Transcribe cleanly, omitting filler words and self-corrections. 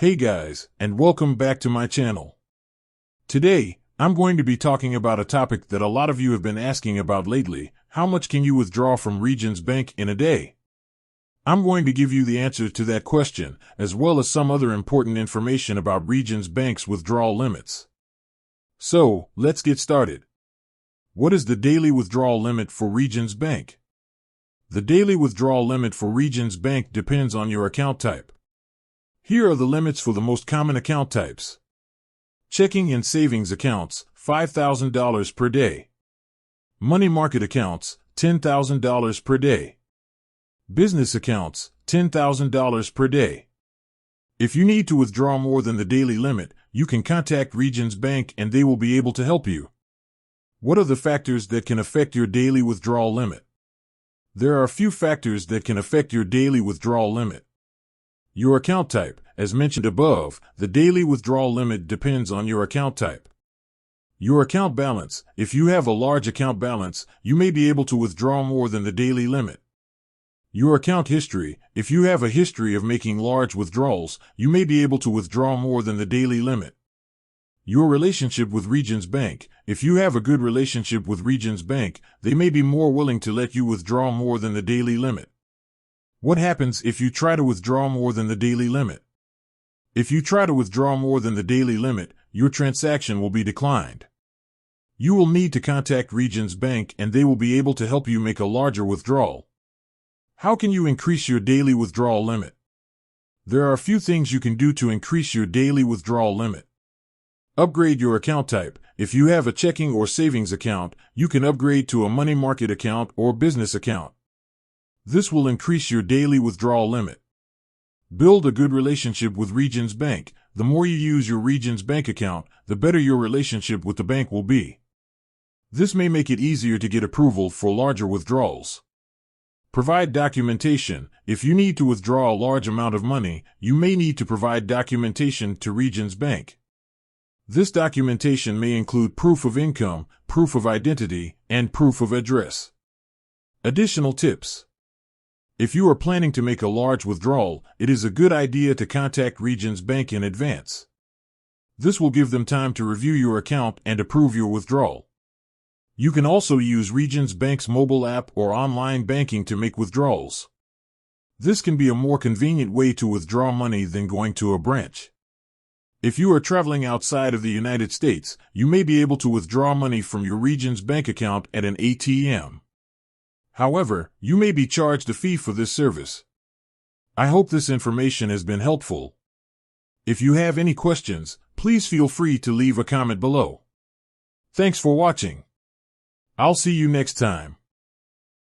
Hey guys, and welcome back to my channel. Today, I'm going to be talking about a topic that a lot of you have been asking about lately. How much can you withdraw from Regions Bank in a day? I'm going to give you the answer to that question, as well as some other important information about Regions Bank's withdrawal limits. So, let's get started. What is the daily withdrawal limit for Regions Bank? The daily withdrawal limit for Regions Bank depends on your account type. Here are the limits for the most common account types. Checking and savings accounts, $5,000 per day. Money market accounts, $10,000 per day. Business accounts, $10,000 per day. If you need to withdraw more than the daily limit, you can contact Regions Bank and they will be able to help you. What are the factors that can affect your daily withdrawal limit? There are a few factors that can affect your daily withdrawal limit. Your account type. As mentioned above, the daily withdrawal limit depends on your account type. Your account balance. If you have a large account balance, you may be able to withdraw more than the daily limit. Your account history. If you have a history of making large withdrawals, you may be able to withdraw more than the daily limit. Your relationship with Regions Bank. If you have a good relationship with Regions Bank, they may be more willing to let you withdraw more than the daily limit. What happens if you try to withdraw more than the daily limit? If you try to withdraw more than the daily limit, your transaction will be declined. You will need to contact Regions Bank and they will be able to help you make a larger withdrawal. How can you increase your daily withdrawal limit? There are a few things you can do to increase your daily withdrawal limit. Upgrade your account type. If you have a checking or savings account, you can upgrade to a money market account or business account. This will increase your daily withdrawal limit. Build a good relationship with Regions Bank. The more you use your Regions Bank account, the better your relationship with the bank will be. This may make it easier to get approval for larger withdrawals. Provide documentation. If you need to withdraw a large amount of money, you may need to provide documentation to Regions Bank. This documentation may include proof of income, proof of identity, and proof of address. Additional tips. If you are planning to make a large withdrawal, it is a good idea to contact Regions Bank in advance. This will give them time to review your account and approve your withdrawal. You can also use Regions Bank's mobile app or online banking to make withdrawals. This can be a more convenient way to withdraw money than going to a branch. If you are traveling outside of the United States, you may be able to withdraw money from your Regions Bank account at an ATM. However, you may be charged a fee for this service. I hope this information has been helpful. If you have any questions, please feel free to leave a comment below. Thanks for watching. I'll see you next time.